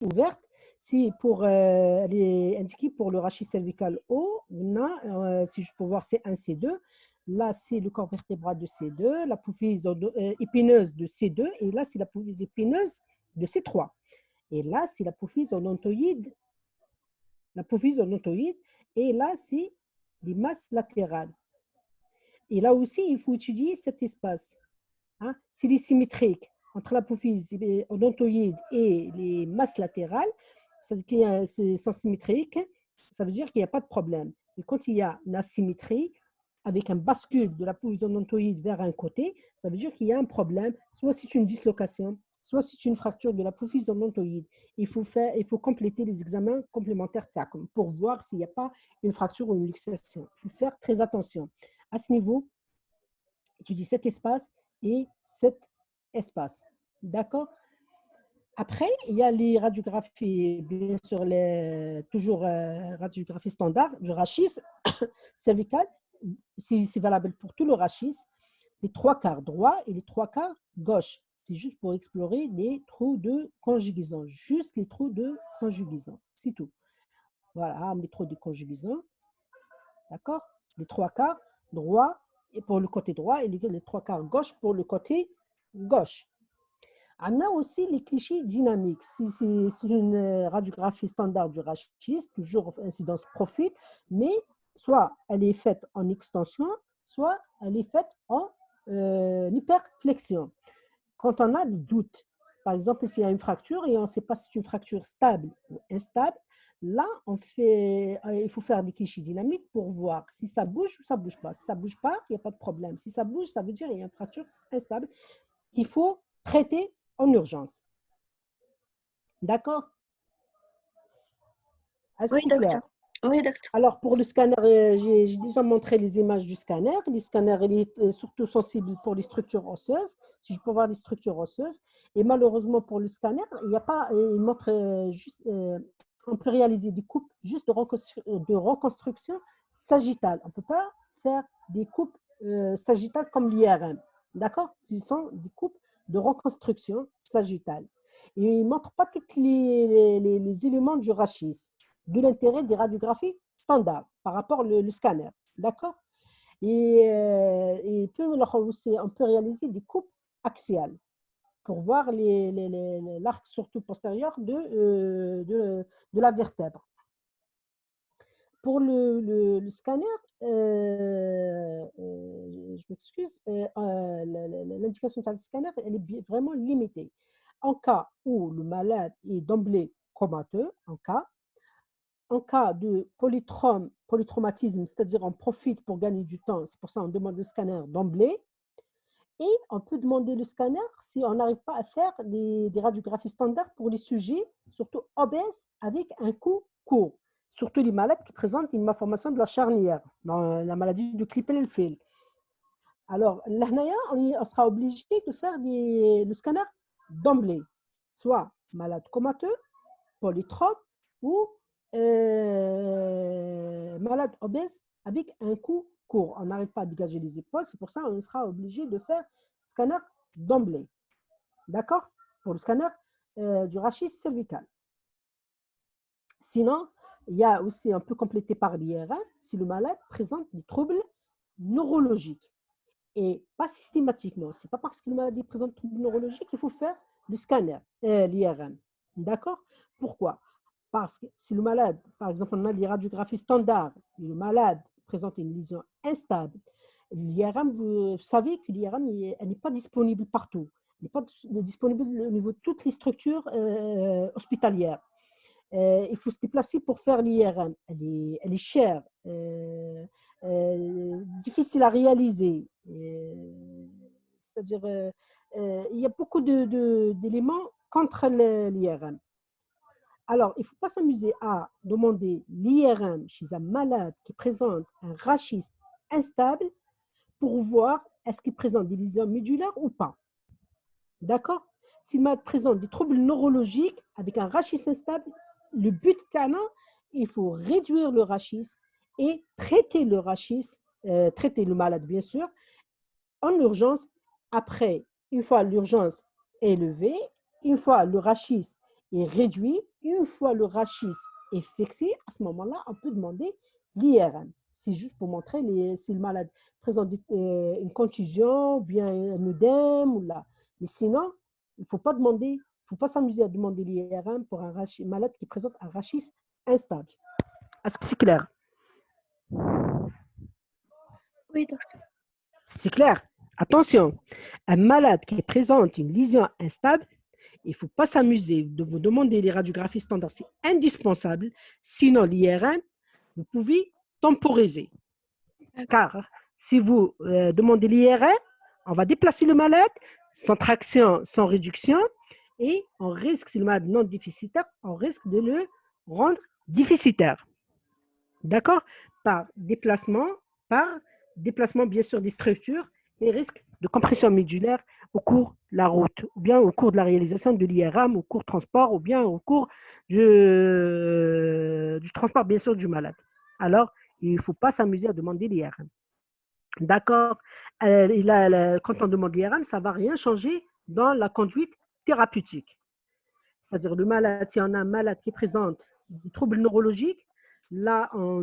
ouverte, si pour, elle est indiquée pour le rachis cervical haut, on a, si je peux voir C1, C2. Là, c'est le corps vertébral de C2, l'apophyse épineuse de C2, et là, c'est l'apophyse épineuse de C3. Et là, c'est l'apophyse odontoïde, et là, c'est les masses latérales. Et là aussi, il faut étudier cet espace. Hein. S'il est symétrique entre l'apophyse odontoïde et les masses latérales, c'est-à-dire qu'ils sont symétriques, ça veut dire qu'il n'y a pas de problème. Et quand il y a une asymétrie, avec un bascule de l'apophyse odontoïde vers un côté, ça veut dire qu'il y a un problème, soit c'est une dislocation, soit c'est une fracture de l'apophyse odontoïde. Il faut compléter les examens complémentaires TACM pour voir s'il n'y a pas une fracture ou une luxation. Il faut faire très attention. À ce niveau, étudier cet espace et cet espace. D'accord? Après, il y a les radiographies, bien sûr, toujours radiographie standard du rachis cervical. C'est valable pour tout le rachis, les 3/4 droit et les 3/4 gauche. C'est juste pour explorer les trous de conjugaison, juste les trous de conjugaison, c'est tout. Voilà, les trous de conjugaison, d'accord? Les 3/4 droit et pour le côté droit et les 3/4 gauche pour le côté gauche. On a aussi les clichés dynamiques. C'est une radiographie standard du rachis, toujours incidence profil, mais soit elle est faite en extension, soit elle est faite en hyperflexion. Quand on a des doutes, par exemple, s'il y a une fracture et on ne sait pas si c'est une fracture stable ou instable, là, il faut faire des clichés dynamiques pour voir si ça bouge ou ça ne bouge pas. Si ça ne bouge pas, il n'y a pas de problème. Si ça bouge, ça veut dire qu'il y a une fracture instable qu'il faut traiter en urgence. D'accord? Est-ce que Oui, c'est docteur. clair? Oui, docteur. Alors, pour le scanner, j'ai déjà montré les images du scanner. Le scanner, il est surtout sensible pour les structures osseuses, si je peux voir les structures osseuses. Et malheureusement, pour le scanner, il n'y a pas, il montre juste, on peut réaliser des coupes juste de reconstruction sagittale. On ne peut pas faire des coupes sagittales comme l'IRM. D'accord? Ce sont des coupes de reconstruction sagittale. Et il ne montre pas tous les éléments du rachis, de l'intérêt des radiographies standards par rapport au scanner. D'accord? Et on peut réaliser des coupes axiales pour voir l'arc surtout postérieur de la vertèbre. Pour le scanner, je m'excuse, l'indication de scanner, elle est vraiment limitée. En cas où le malade est d'emblée comateux, en cas de polytraumatisme, c'est-à-dire on profite pour gagner du temps, c'est pour ça qu'on demande le scanner d'emblée. Et on peut demander le scanner si on n'arrive pas à faire des radiographies standards pour les sujets, surtout obèses, avec un cou court. Surtout les malades qui présentent une malformation de la charnière, dans la maladie du Klippel-Feil. Alors, là, on sera obligé de faire le scanner d'emblée, soit malade comateux, polytrope ou malade obèse avec un cou court. On n'arrive pas à dégager les épaules, c'est pour ça qu'on sera obligé de faire scanner d'emblée. D'accord? Pour le scanner du rachis cervical. Sinon, il y a aussi, on peut compléter par l'IRM si le malade présente des troubles neurologiques. Et pas systématiquement. Ce n'est pas parce que le malade présente des troubles neurologiques qu'il faut faire le scanner, l'IRM. D'accord? Pourquoi? Parce que si le malade, par exemple, on a les radiographies standards, et le malade présente une lésion instable, l'IRM, vous savez que l'IRM, elle n'est pas disponible partout. Elle n'est pas disponible au niveau de toutes les structures hospitalières. Il faut se déplacer pour faire l'IRM. Elle est chère, difficile à réaliser. C'est-à-dire, il y a beaucoup d'éléments contre l'IRM. Alors, il ne faut pas s'amuser à demander l'IRM chez un malade qui présente un rachis instable pour voir est-ce qu'il présente des lésions médulaires ou pas. D'accord? S'il présente des troubles neurologiques avec un rachis instable, le but, il faut réduire le rachis et traiter le rachis, traiter le malade, bien sûr, en urgence. Après, une fois l'urgence est levée, une fois le rachis est réduit, une fois le rachis est fixé, à ce moment-là, on peut demander l'IRM. C'est juste pour montrer si le malade présente une contusion, ou bien un œdème, ou là. Mais sinon, il ne faut pas s'amuser à demander l'IRM pour un malade qui présente un rachis instable. Est-ce que c'est clair? Oui, docteur. C'est clair. Attention, un malade qui présente une lésion instable, il ne faut pas s'amuser de vous demander les radiographies standards. C'est indispensable. Sinon, l'IRM, vous pouvez temporiser. Car si vous demandez l'IRM, on va déplacer le malade sans traction, sans réduction, et on risque, si le malade non déficitaire, on risque de le rendre déficitaire. D'accord? Par déplacement bien sûr des structures et risque de compression médulaire au cours de la route, ou bien au cours de la réalisation de l'IRM, au cours du transport, ou bien au cours du transport, bien sûr, du malade. Alors, il ne faut pas s'amuser à demander l'IRM. D'accord? Quand on demande l'IRM, ça ne va rien changer dans la conduite thérapeutique. C'est-à-dire, le malade, si on a un malade qui présente des troubles neurologiques, là, on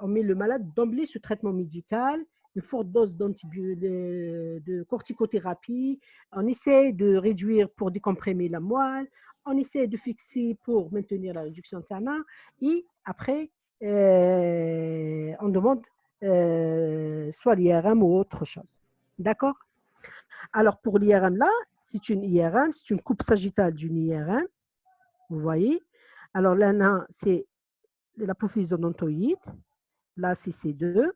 met le malade d'emblée sous traitement médical, une forte dose de corticothérapie, on essaie de réduire pour décomprimer la moelle, on essaie de fixer pour maintenir la réduction thermale, et après, on demande soit l'IRM ou autre chose. D'accord? Alors, pour l'IRM, là, c'est une IRM, c'est une coupe sagittale d'une IRM, vous voyez. Alors, là, c'est l'apophyse odontoïde, là, c'est C2,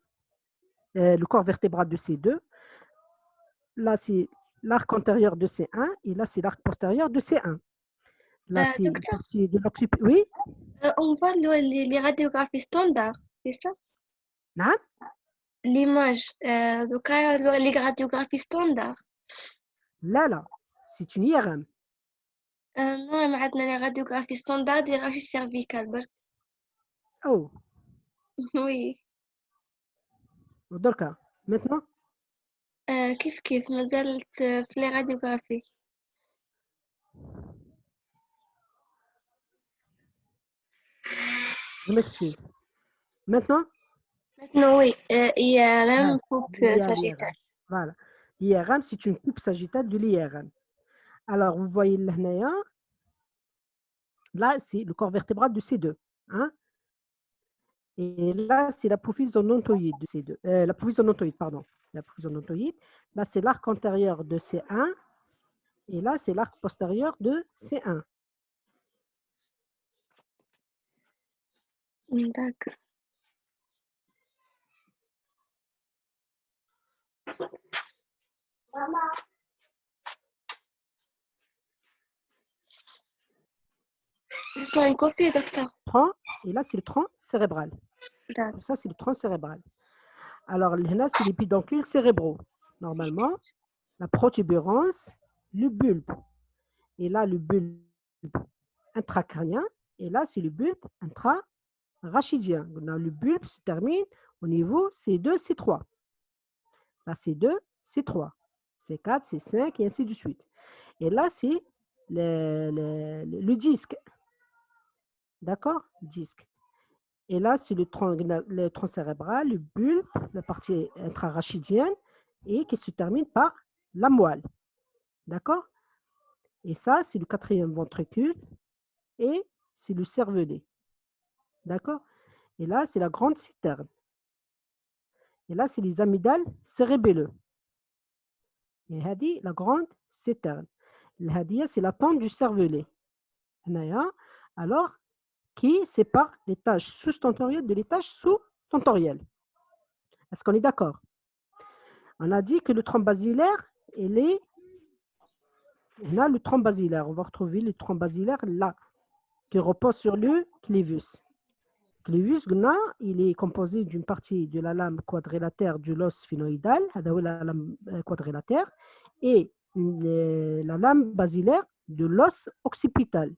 le corps vertébral de C2, là, c'est l'arc antérieur de C1, et là, c'est l'arc postérieur de C1. Là, c'est une partie de l'occiput. Oui? On voit les radiographies standards, c'est ça? Non? L'image, donc les radiographies standards. Là, c'est une IRM. Non, ما عندنا les radiographies standards des rachis cervicales. Oh, Oui. d'accord. Maintenant? كيف ما زالت في les radiographies. Je m'excuse. Maintenant? Maintenant, oui, IRM Ah, coupe il y a sagittale. l'IRM. Voilà. L'IRM, c'est une coupe sagittale de l'IRM. Alors, vous voyez là, c'est le corps vertébral de C2. Hein? Et là, c'est l'apophyse odontoïde de C2. L'apophyse odontoïde, pardon. L'apophyse odontoïde. Là, c'est l'arc antérieur de C1. Et là, c'est l'arc postérieur de C1. D'accord. Ils ont une copie, docteur. Et là, c'est le tronc cérébral. D'accord. Ça, c'est le tronc cérébral. Alors, là, c'est les pédoncules cérébraux. Normalement, la protubérance, le bulbe. Et là, le bulbe intracrânien. Et là, c'est le bulbe intrarachidien. Le bulbe se termine au niveau C2, C3. Là, C2, C3, C4, C5 et ainsi de suite. Et là, c'est le disque. D'accord? Disque. Et là, c'est le tronc cérébral, le bulbe, la partie intrarachidienne, et qui se termine par la moelle. D'accord? Et ça, c'est le quatrième ventricule, et c'est le cervelet. D'accord? Et là, c'est la grande citerne. Et là, c'est les amygdales cérébelleux. Et hadi, la grande citerne. L'hadia, c'est la tente du cervelet. Alors, qui sépare les tâches sous-tentorielles de les tâches sous-tentorielles. Est-ce qu'on est d'accord? On a dit que le tronc basilaire, on a le tronc basilaire. On va retrouver le tronc basilaire là, qui repose sur le clivus. Le clivus, il est composé d'une partie de la lame quadrilatère du l'os sphénoïdal, la lame quadrilatère, et la lame basilaire de l'os occipital.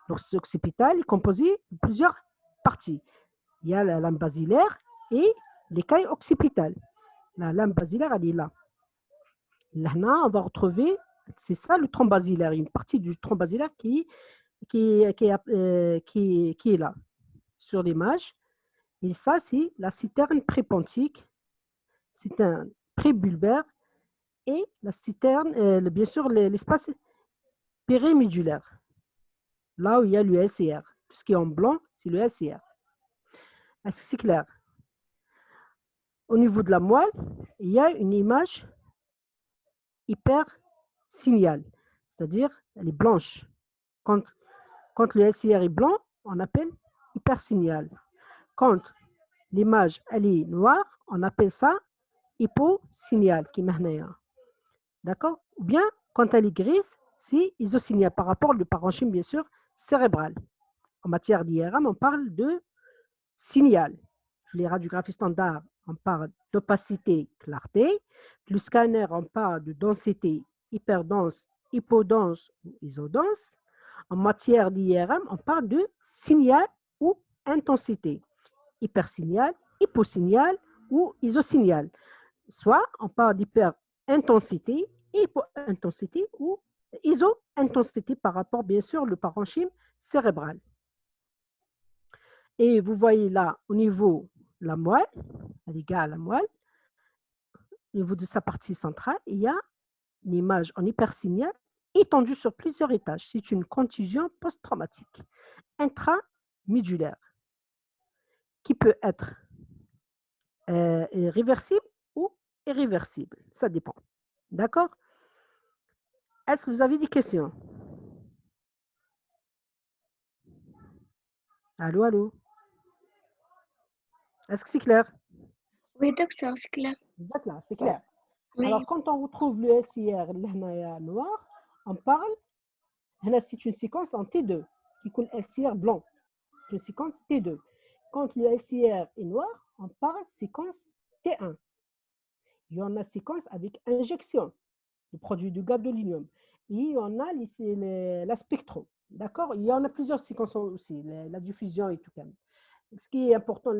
L'os occipital est composé de plusieurs parties. Il y a la lame basilaire et l'écaille occipitale. La lame basilaire, elle est là. Là, on va retrouver, c'est ça le tronc basilaire. Une partie du tronc basilaire qui qui est là sur l'image. Et ça, c'est la citerne prépontique, citerne prébulbaire et la citerne, bien sûr, l'espace périmédulaire, là où il y a le SCR. Tout ce qui est en blanc, c'est le SCR. Est-ce que c'est clair? Au niveau de la moelle, il y a une image hypersignale, c'est-à-dire elle est blanche. Quand le SCR est blanc, on appelle hypersignal. Quand l'image elle est noire, on appelle ça hyposignal, qui est d'accord? Ou bien, quand elle est grise, c'est isosignal par rapport au parenchyme, bien sûr, cérébral. En matière d'IRM, on parle de signal. Les radiographies standards, on parle d'opacité, clarté. Le scanner, on parle de densité, hyperdense, hypodense ou isodense. En matière d'IRM, on parle de signal ou intensité. Hypersignal, hyposignal ou isosignal. Soit on parle d'hyperintensité, hypointensité ou iso-intensité par rapport, bien sûr, au parenchyme cérébral. Et vous voyez là, au niveau de la moelle, elle est égale à la moelle, au niveau de sa partie centrale, il y a une image en hypersignal étendue sur plusieurs étages. C'est une contusion post-traumatique intramédulaire qui peut être réversible ou irréversible. Ça dépend. D'accord? Est-ce que vous avez des questions? Allô, allô? Est-ce que c'est clair? Oui, docteur, c'est clair. Exactement, c'est clair. Oui. Alors, quand on retrouve le SIR noir, on parle, c'est une séquence en T2 qui coule SIR blanc. C'est une séquence T2. Quand le SIR est noir, on parle séquence T1. Il y en a séquence avec injection de produits de gadolinium. Et il y en a la spectro. D'accord? Il y en a plusieurs séquences aussi, la diffusion et tout. Ce qui est important,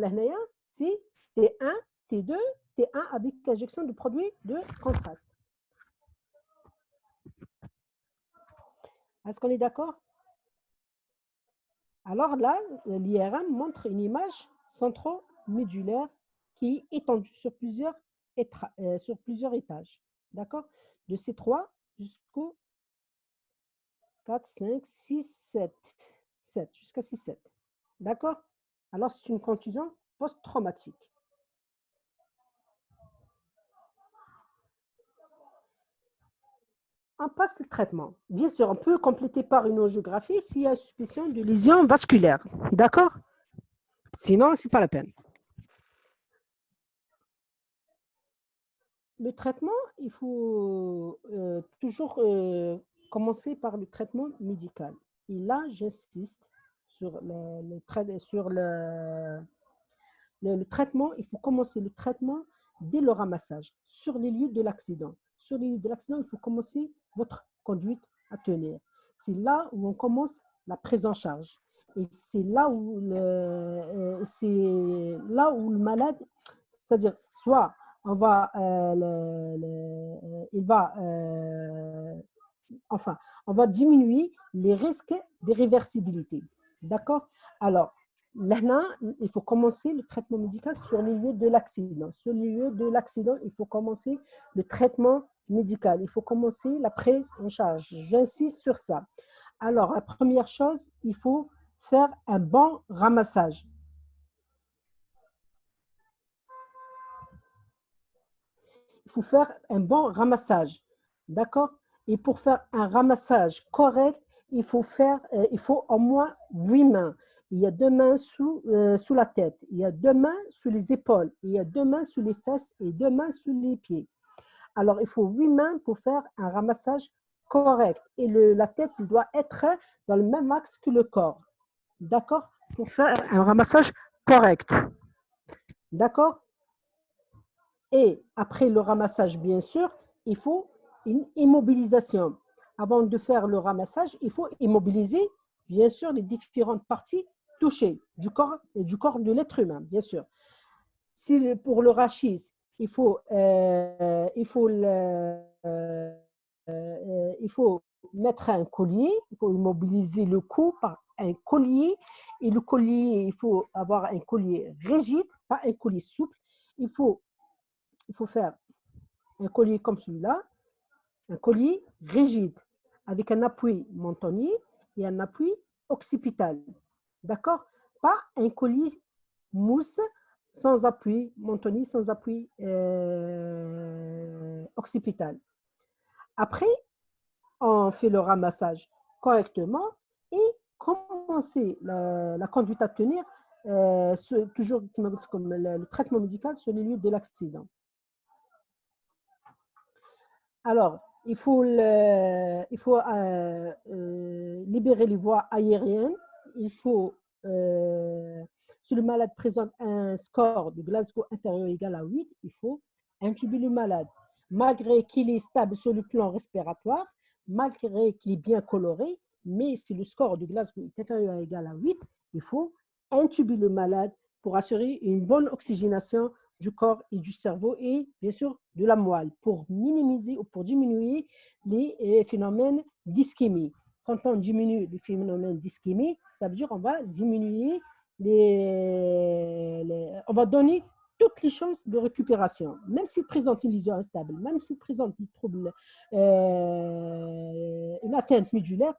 c'est T1, T2, T1 avec injection de produits de contraste. Est-ce qu'on est d'accord? Alors là, l'IRM montre une image centromédulaire qui est étendue sur plusieurs étages. D'accord? De C3 jusqu'au 4, 5, 6, 7. 7 jusqu'à 6, 7. D'accord? Alors, c'est une contusion post-traumatique. On passe le traitement. Bien sûr, on peut compléter par une angiographie s'il y a suspicion de lésion vasculaire. D'accord? Sinon, ce n'est pas la peine. Le traitement, il faut toujours commencer par le traitement médical. Et là, j'insiste sur le traitement. Il faut commencer le traitement dès le ramassage, sur les lieux de l'accident. Sur les lieux de l'accident, il faut commencer votre conduite à tenir. C'est là où on commence la prise en charge. Et c'est là où le malade, c'est-à-dire soit on va, on va diminuer les risques d'irréversibilité. D'accord? Alors, là, il faut commencer le traitement médical sur les lieux de l'accident. Sur les lieux de l'accident, il faut commencer le traitement médical. Il faut commencer la prise en charge. J'insiste sur ça. Alors, la première chose, il faut faire un bon ramassage. Il faut faire un bon ramassage. D'accord? Et pour faire un ramassage correct, il faut au moins 8 mains. Il y a 2 mains sous la tête, il y a 2 mains sous les épaules, il y a 2 mains sous les fesses et 2 mains sous les pieds. Alors, il faut 8 mains pour faire un ramassage correct. Et la tête doit être dans le même axe que le corps. D'accord? Pour faire un ramassage correct. D'accord? Et après le ramassage, bien sûr, il faut une immobilisation. Avant de faire le ramassage, il faut immobiliser, bien sûr, les différentes parties touchées du corps et du corps de l'être humain, bien sûr. Si pour le rachis, il faut mettre un collier, il faut immobiliser le cou par un collier. Et le collier, il faut avoir un collier rigide, pas un collier souple. Il faut faire un collier comme celui-là, un collier rigide, avec un appui mentonnier et un appui occipital. D'accord? Pas un collier mousse sans appui mentonnier, sans appui occipital. Après, on fait le ramassage correctement et commencer la conduite à tenir, toujours comme le traitement médical sur les lieux de l'accident. Alors, il faut libérer les voies aériennes. Il faut, si le malade présente un score de Glasgow inférieur ou égal à 8, il faut intuber le malade. Malgré qu'il est stable sur le plan respiratoire, malgré qu'il est bien coloré, mais si le score de Glasgow est inférieur ou égal à 8, il faut intuber le malade pour assurer une bonne oxygénation du corps et du cerveau et bien sûr de la moelle pour minimiser ou pour diminuer les phénomènes d'ischémie. Quand on diminue les phénomènes d'ischémie, ça veut dire qu'on va diminuer on va donner toutes les chances de récupération, même s'il présente une lésion instable, même s'il présente des troubles, une atteinte médulaire,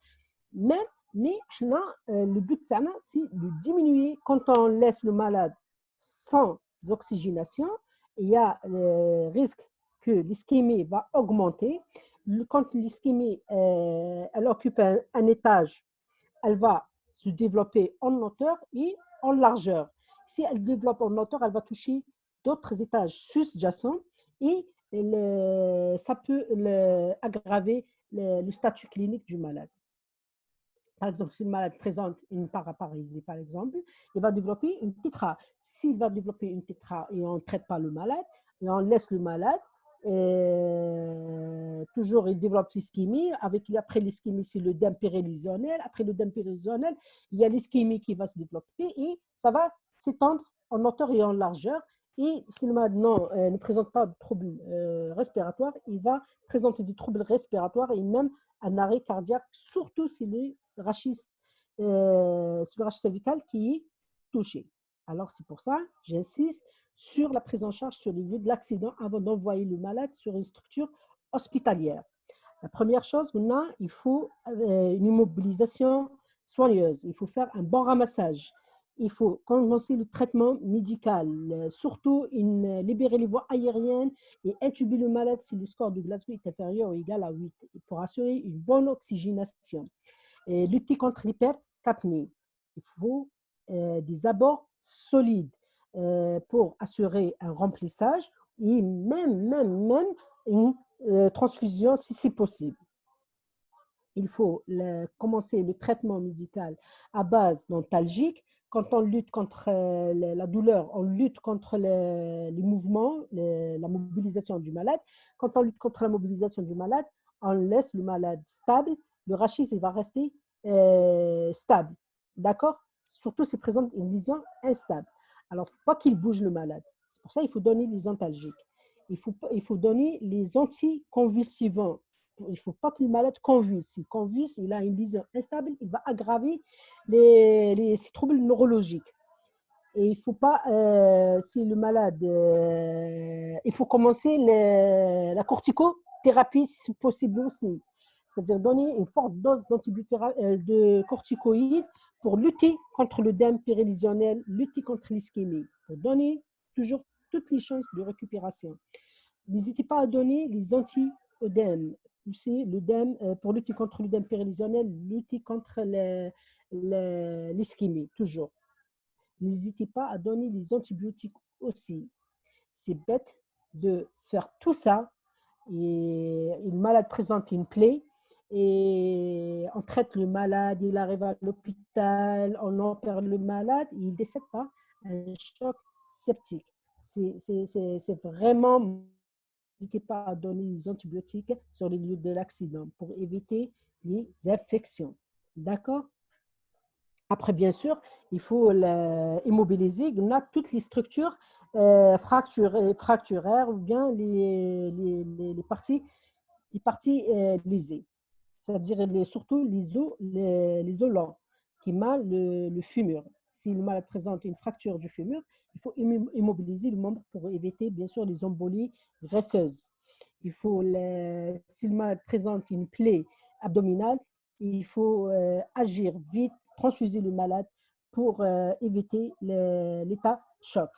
mais le but, c'est de diminuer quand on laisse le malade sans oxygénation. Il y a le risque que l'ischémie va augmenter. Quand l'ischémie elle occupe un étage, elle va se développer en hauteur et en largeur. Si elle développe en hauteur, elle va toucher d'autres étages sous-jacents et ça peut aggraver le statut clinique du malade. Par exemple, si le malade présente une paraparésie, par exemple, il va développer une tétra. S'il va développer une tétra et on ne traite pas le malade, et on laisse le malade, toujours il développe l'ischémie. Après l'ischémie, c'est l'œdème périlésionnel. Après l'œdème périlésionnel, il y a l'ischémie qui va se développer et ça va s'étendre en hauteur et en largeur. Et si le malade ne présente pas de troubles respiratoires, il va présenter des troubles respiratoires et même un arrêt cardiaque, surtout si le rachis cervical qui est touché. Alors, c'est pour ça, j'insiste sur la prise en charge sur les lieux de l'accident avant d'envoyer le malade sur une structure hospitalière. La première chose, il faut une immobilisation soigneuse. Il faut faire un bon ramassage. Il faut commencer le traitement médical, surtout libérer les voies aériennes et intuber le malade si le score de Glasgow est inférieur ou égal à 8 pour assurer une bonne oxygénation. Et lutter contre l'hypercapnie. Il faut des abords solides pour assurer un remplissage et même une transfusion si c'est possible. Il faut commencer le traitement médical à base d'antalgiques. Quand on lutte contre la douleur, on lutte contre les mouvements, la mobilisation du malade. Quand on lutte contre la mobilisation du malade, on laisse le malade stable. Le rachis, il va rester stable. D'accord? Surtout s'il présente une lésion instable. Alors, il ne faut pas qu'il bouge le malade. C'est pour ça qu'il faut donner les antalgiques. Il faut donner les anticonvulsivants. Il ne faut pas que le malade convulse. S'il convulse, il a une lésion instable, il va aggraver ces troubles neurologiques. Et il ne faut pas, si le malade, il faut commencer la corticothérapie si possible aussi. C'est-à-dire donner une forte dose de corticoïdes pour lutter contre l'œdème périlésionnel, lutter contre l'ischémie, pour donner toujours toutes les chances de récupération. N'hésitez pas à donner les anti-œdèmes. L'œdème, pour lutter contre l'œdème périlésionnel, lutter contre l'ischémie, toujours. N'hésitez pas à donner les antibiotiques aussi. C'est bête de faire tout ça et une malade présente une plaie et on traite le malade, il arrive à l'hôpital, on opère le malade, il ne décède pas, un choc septique. C'est vraiment, n'hésitez pas à donner les antibiotiques sur les lieux de l'accident pour éviter les infections. D'accord? Après, bien sûr, il faut immobiliser toutes les structures fracturaires ou bien les parties lésées. c'est-à-dire surtout les os lents qui mal le fémur. Si le malade présente une fracture du fémur, il faut immobiliser le membre pour éviter bien sûr les embolies graisseuses. Si le malade présente une plaie abdominale, il faut agir vite, transfuser le malade pour éviter l'état choc.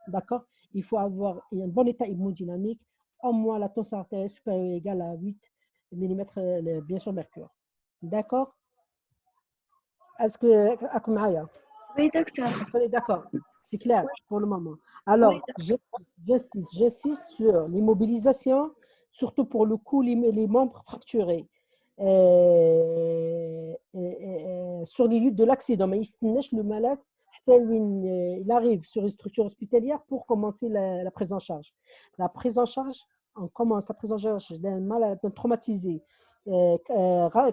D'accord? Il faut avoir un bon état hémodynamique, au moins la tension artérielle supérieure ou égale à 8 mm, bien sûr, mercure. D'accord? Est-ce que Oui, docteur. est-ce qu'on est d'accord? C'est clair Oui, pour le moment. oui, Alors, docteur. j'insiste sur l'immobilisation, surtout pour le coup, les membres fracturés. Sur les lieux de l'accident, mais le malade, il arrive sur une structure hospitalière pour commencer la prise en charge. La prise en charge, on commence la prise en charge d'un malade traumatisé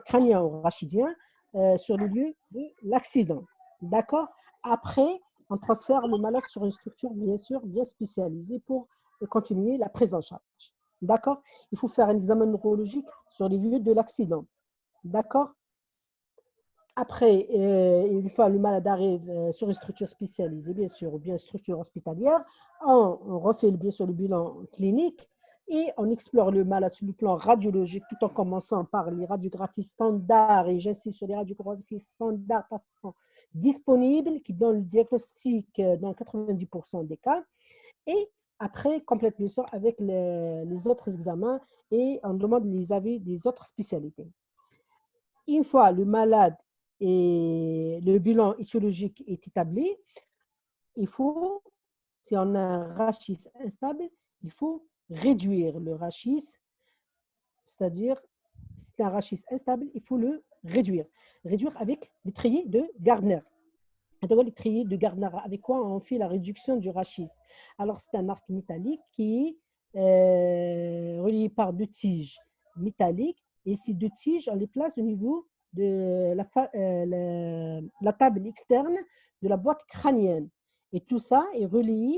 crânien ou rachidien sur les lieux de l'accident. D'accord? Après, on transfère le malade sur une structure, bien sûr, bien spécialisée pour continuer la prise en charge. D'accord? Il faut faire un examen neurologique sur les lieux de l'accident. D'accord? Après, une fois le malade arrive sur une structure spécialisée, bien sûr, ou bien une structure hospitalière, on refait bien sûr le bilan clinique et on explore le malade sur le plan radiologique tout en commençant par les radiographies standards. Et j'insiste sur les radiographies standards parce qu'elles sont disponibles, qui donnent le diagnostic dans 90% des cas. Et après, complète bien sûr avec les autres examens et on demande les avis des autres spécialités. Une fois le malade et le bilan étiologique est établi, il faut, si on a un rachis instable, il faut réduire le rachis, c'est-à-dire, si c'est un rachis instable, il faut le réduire. Réduire avec l'étrier de Gardner. L'étrier de Gardner, avec quoi on fait la réduction du rachis? Alors, c'est un arc métallique qui est relié par deux tiges métalliques et ces deux tiges, on les place au niveau de la table externe de la boîte crânienne. Et tout ça est relié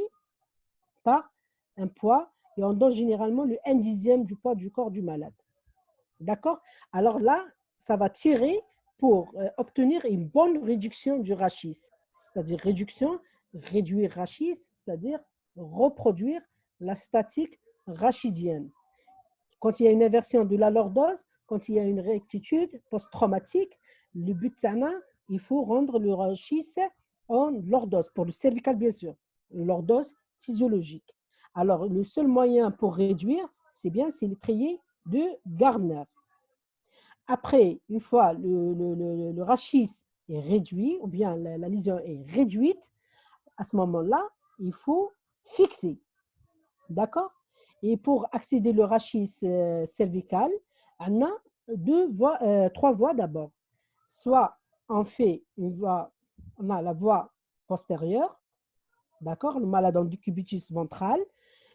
par un poids et on donne généralement le 1/10 du poids du corps du malade. D'accord? Alors là, ça va tirer pour obtenir une bonne réduction du rachis. C'est-à-dire réduire rachis, c'est-à-dire reproduire la statique rachidienne. Quand il y a une inversion de la lordose, quand il y a une rectitude post-traumatique, le but, il faut rendre le rachis en lordose, pour le cervical bien sûr, lordose physiologique. Alors, le seul moyen pour réduire, c'est l'étrier de Gardner. Après, une fois le rachis est réduit, ou bien la lésion est réduite, à ce moment-là, il faut fixer. D'accord? Et pour accéder au rachis cervical, on a trois voies d'abord. Soit on fait on a la voie postérieure, d'accord, le malade en décubitus ventral,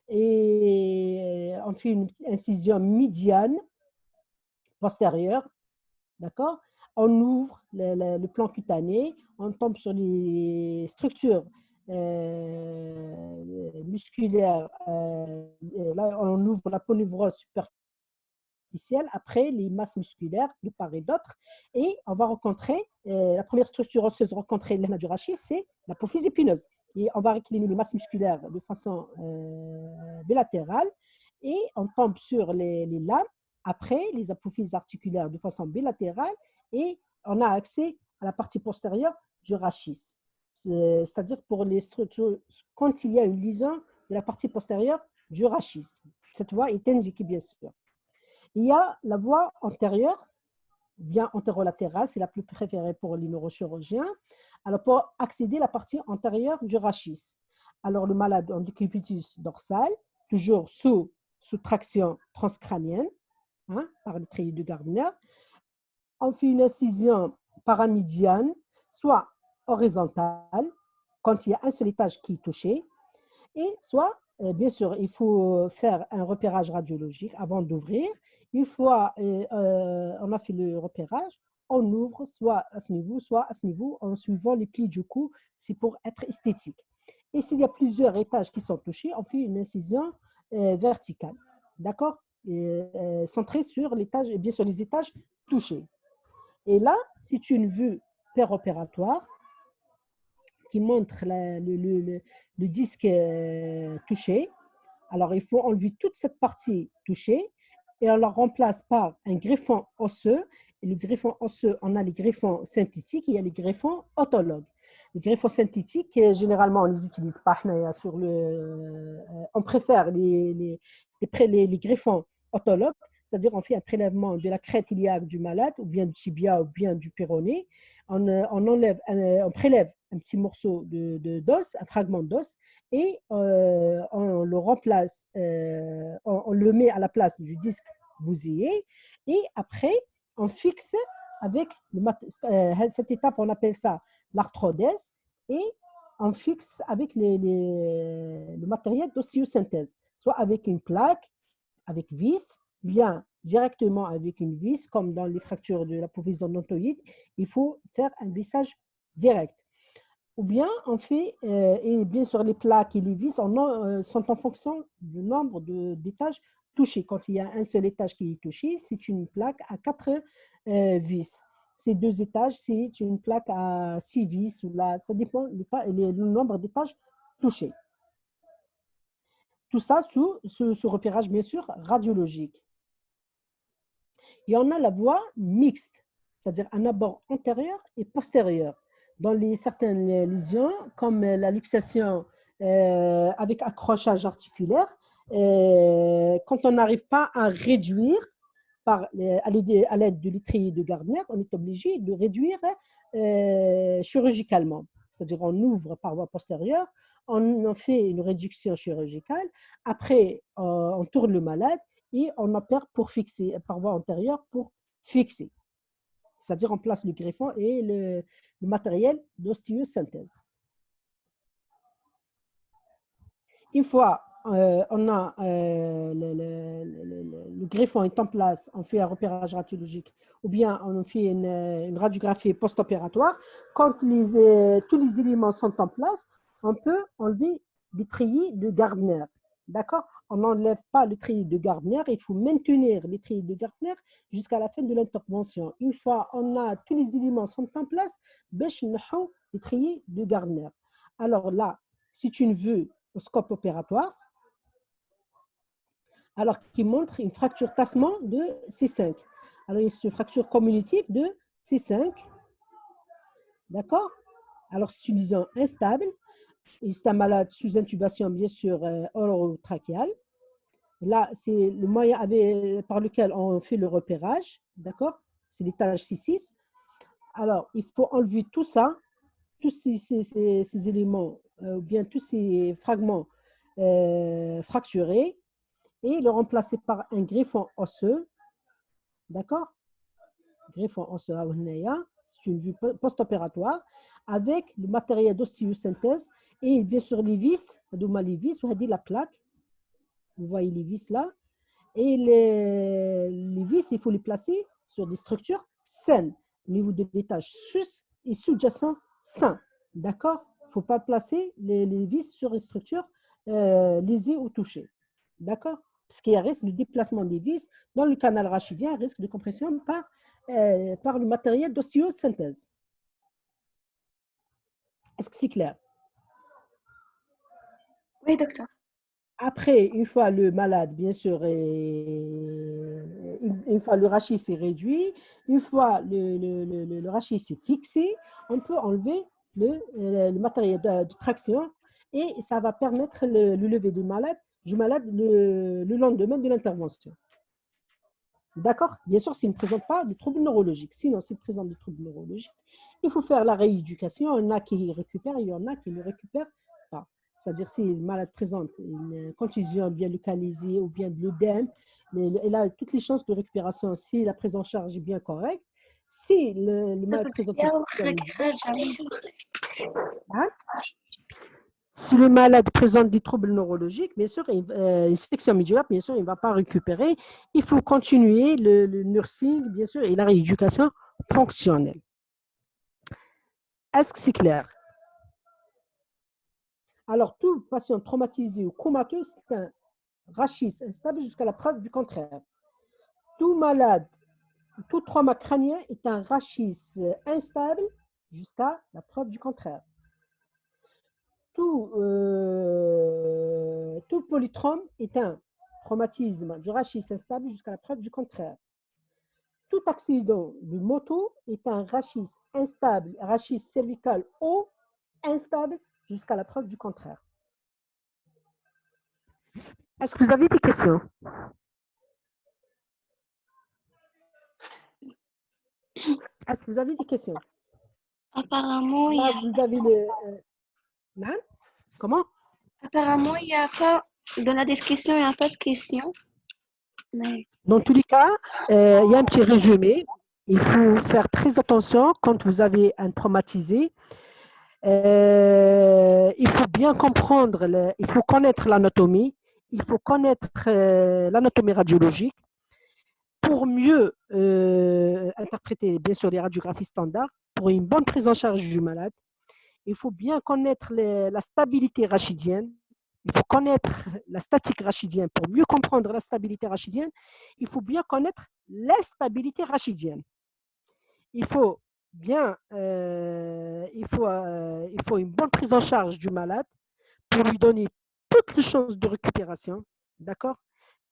et on fait une incision médiane postérieure, d'accord? On ouvre le plan cutané, on tombe sur les structures musculaires. Là, on ouvre la polyvrose superficielle, après les masses musculaires de part et d'autre, et on va rencontrer la première structure osseuse rencontrée du rachis, c'est l'apophyse épineuse. Et on va récliner les masses musculaires de façon bilatérale, et on tombe sur les lames, après les apophyses articulaires de façon bilatérale, et on a accès à la partie postérieure du rachis. C'est-à-dire pour les structures, quand il y a une lésion de la partie postérieure du rachis. Cette voie est indiquée, bien sûr. Il y a la voie antérieure, bien antérolatérale, c'est la plus préférée pour les neurochirurgiens. Alors, pour accéder à la partie antérieure du rachis, alors le malade en décubitus dorsal, toujours sous traction transcrânienne, par le treillis de Gardner, on fait une incision paramédiane, soit horizontale, quand il y a un seul étage qui est touché, et soit, bien sûr, il faut faire un repérage radiologique avant d'ouvrir. Une fois on a fait le repérage, on ouvre soit à ce niveau, en suivant les plis du cou, c'est pour être esthétique. Et s'il y a plusieurs étages qui sont touchés, on fait une incision verticale, d'accord? Centrée sur l'étage, bien sur les étages touchée. Et là, c'est une vue péropératoire qui montre le disque touché. Alors, il faut enlever toute cette partie touchée et on la remplace par un greffon osseux. Et le greffon osseux, on a les greffons synthétiques et il y a les greffons autologues. Les greffons synthétiques, généralement, on les utilise pas sur on préfère les greffons autologues, c'est-à-dire on fait un prélèvement de la crête iliaque du malade, ou bien du tibia, ou bien du péroné. On prélève un petit morceau d'os, un fragment d'os, et on le remplace, on le met à la place du disque bousillé, et après, on fixe avec cette étape, on appelle ça l'arthrodèse, et on fixe avec le matériel d'ostéosynthèse, soit avec une plaque, avec vis, bien directement avec une vis, comme dans les fractures de l'apophyse odontoïde, il faut faire un vissage direct. Ou bien on fait, et bien sûr les plaques et les vis sont en fonction du nombre d'étages touchés. Quand il y a un seul étage qui est touché, c'est une plaque à 4 vis. Ces 2 étages, c'est une plaque à 6 vis. Ou là, ça dépend le nombre d'étages touchés. Tout ça sous ce repérage, bien sûr, radiologique. Il y en a la voie mixte, c'est-à-dire un abord antérieur et postérieur. Dans certaines lésions, comme la luxation avec accrochage articulaire, quand on n'arrive pas à réduire à l'aide de l'étrier de Gardner, on est obligé de réduire chirurgicalement. C'est-à-dire on ouvre par voie postérieure, on fait une réduction chirurgicale, après on tourne le malade et on opère pour fixer, par voie antérieure pour fixer. C'est-à-dire on place le greffon et le matériel d'ostéosynthèse. Une fois on a le greffon est en place, on fait un repérage radiologique ou bien on fait une radiographie post-opératoire. Quand tous les éléments sont en place, on peut enlever des treillis de Gardner. D'accord? On n'enlève pas le treillis de Gardner, il faut maintenir les treillis de Gardner jusqu'à la fin de l'intervention. Une fois on a tous les éléments sont en place, باش نحو les treillis de Gardner. Alors là, c'est une vue au scope opératoire, alors qui montre une fracture tassement de C5. Alors, c'est une fracture communitive de C5. D'accord? Alors, c'est une lésion instable. C'est un malade sous intubation, bien sûr, orotrachéale. Là, c'est le moyen par lequel on fait le repérage. D'accord? C'est l'étage C6. Alors, il faut enlever tout ça, tous ces éléments, ou bien tous ces fragments fracturés, et le remplacer par un greffon osseux. D'accord? Greffon osseux à Ouhnaya, c'est une vue post-opératoire avec le matériel d'ostéosynthèse et bien sûr les vis, les vis, la plaque. Vous voyez les vis là. Et les vis, il faut les placer sur des structures saines, au niveau de l'étage sus et sous-jacent sain. D'accord? Il ne faut pas placer les vis sur les structures lésées ou touchées. D'accord? Parce qu'il y a un risque de déplacement des vis dans le canal rachidien, un risque de compression par le matériel d'ostéosynthèse. Est-ce que c'est clair? Oui, docteur. Après, une fois le malade, bien sûr, une fois le rachis est réduit, une fois le rachis est fixé, on peut enlever le matériel de traction et ça va permettre le lever du malade le lendemain de l'intervention. D'accord? Bien sûr, s'il ne présente pas de troubles neurologiques. Sinon, s'il présente des troubles neurologiques, il faut faire la rééducation. Il y en a qui récupèrent, il y en a qui ne récupèrent pas. C'est-à-dire, si le malade présente une contusion bien localisée ou bien de l'œdème, il a toutes les chances de récupération si la prise en charge est bien correcte. Si le malade présente si le malade présente des troubles neurologiques, bien sûr, une section médulaire, bien sûr, il ne va pas récupérer. Il faut continuer le nursing, bien sûr, et la rééducation fonctionnelle. Est-ce que c'est clair? Alors, tout patient traumatisé ou comateux, c'est un rachis instable jusqu'à la preuve du contraire. Tout malade Tout trauma crânien est un rachis instable jusqu'à la preuve du contraire. Tout polytrauma est un traumatisme du rachis instable jusqu'à la preuve du contraire. Tout accident de moto est un rachis instable, rachis cervical haut, instable jusqu'à la preuve du contraire. Est-ce que vous avez des questions? Est-ce que vous avez des questions? Apparemment, il y Là, a... vous avez le... Non? Comment? Apparemment, il y a pas... Dans la description, il n'y a pas de questions. Mais... Dans tous les cas, il y a un petit résumé. Il faut faire très attention quand vous avez un traumatisé. Il faut bien comprendre, il faut connaître l'anatomie, il faut connaître l'anatomie radiologique pour mieux interpréter, bien sûr, les radiographies standards, pour une bonne prise en charge du malade. Il faut bien connaître la stabilité rachidienne. Il faut connaître la statique rachidienne pour mieux comprendre la stabilité rachidienne. Il faut bien connaître l'instabilité rachidienne. Il faut bien, il faut une bonne prise en charge du malade pour lui donner toutes les chances de récupération, d'accord?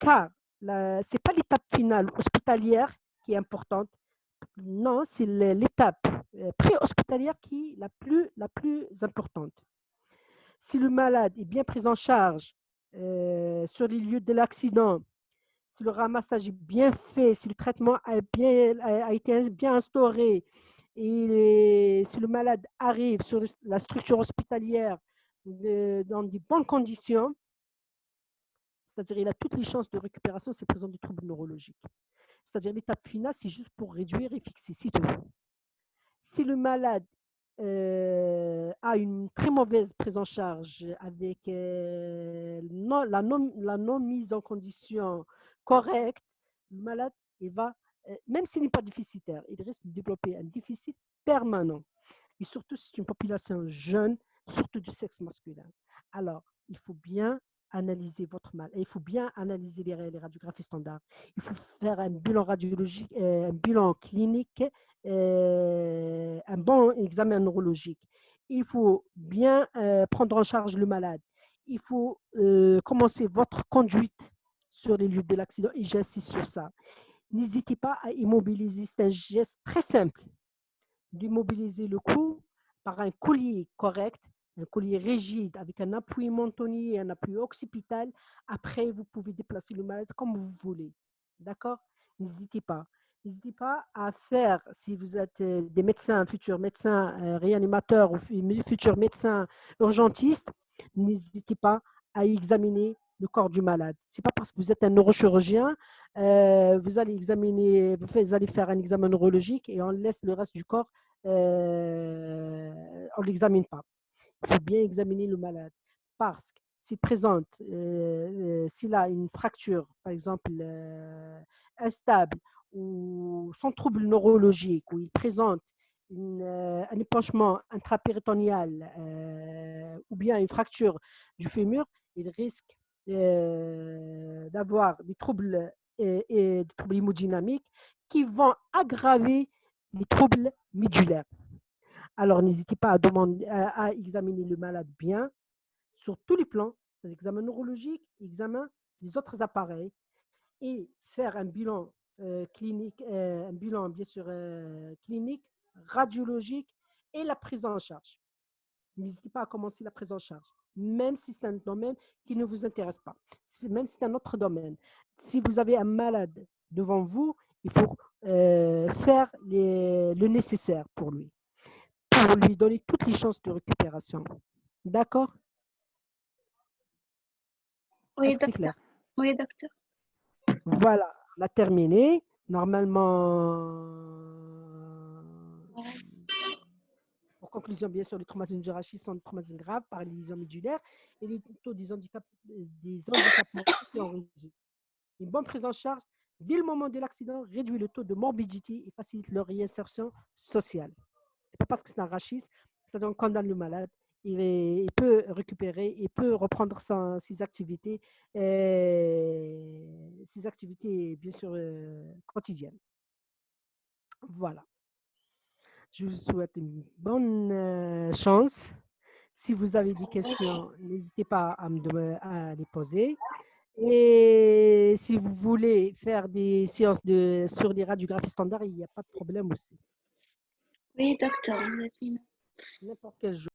Car ce n'est pas l'étape finale hospitalière qui est importante. Non, c'est l'étape pré-hospitalière qui est la plus importante. Si le malade est bien pris en charge sur les lieux de l'accident, si le ramassage est bien fait, si le traitement a été bien instauré, et si le malade arrive sur la structure hospitalière dans de bonnes conditions, c'est-à-dire il a toutes les chances de récupération s'il présente des troubles neurologiques. C'est-à-dire l'étape finale, c'est juste pour réduire et fixer, c'est tout. Si le malade a une très mauvaise prise en charge avec la non mise en condition correcte, le malade, il va, même s'il n'est pas déficitaire, il risque de développer un déficit permanent. Et surtout, c'est une population jeune, surtout du sexe masculin. Alors, il faut bien analyser votre mal. Il faut bien analyser les radiographies standards. Il faut faire un bilan radiologique, un bilan clinique, un bon examen neurologique. Il faut bien prendre en charge le malade. Il faut commencer votre conduite sur les lieux de l'accident et j'insiste sur ça. N'hésitez pas à immobiliser. C'est un geste très simple d'immobiliser le cou par un collier correct, un collier rigide avec un appui mentonnier et un appui occipital. Après, vous pouvez déplacer le malade comme vous voulez. D'accord? N'hésitez pas. N'hésitez pas à faire, si vous êtes des médecins, futurs médecins réanimateurs ou futurs médecins urgentistes, n'hésitez pas à examiner le corps du malade. Ce n'est pas parce que vous êtes un neurochirurgien, vous allez examiner, vous allez faire un examen neurologique et on laisse le reste du corps, on ne l'examine pas. Il faut bien examiner le malade parce que s'il présente, s'il a une fracture, par exemple, instable ou sans trouble neurologique, ou il présente un épanchement intrapéritonéal ou bien une fracture du fémur, il risque d'avoir des troubles et des troubles hémodynamiques qui vont aggraver les troubles médulaires. Alors, n'hésitez pas à examiner le malade bien sur tous les plans, c'est-à-dire examen neurologique, examen des autres appareils et faire un bilan clinique, un bilan bien sûr clinique, radiologique et la prise en charge. N'hésitez pas à commencer la prise en charge, même si c'est un domaine qui ne vous intéresse pas, même si c'est un autre domaine. Si vous avez un malade devant vous, il faut faire le nécessaire pour lui donner toutes les chances de récupération. D'accord? Oui, Est-ce que c'est docteur. clair? Oui, docteur. Voilà, on a terminé. Normalement, pour conclusion, bien sûr, les traumatismes du rachis sont des traumatismes graves par les lésions médulaires et les taux des handicaps qui ont réduit. Une bonne prise en charge dès le moment de l'accident réduit le taux de morbidité et facilite leur réinsertion sociale. Ce n'est pas parce que c'est un rachis, ça condamne le malade. Il peut récupérer, il peut reprendre ses activités bien sûr, quotidiennes. Voilà. Je vous souhaite une bonne chance. Si vous avez des questions, n'hésitez pas à les poser. Et si vous voulez faire des séances sur les radiographies standards, il n'y a pas de problème aussi. Oui, docteur. N'importe quel jour.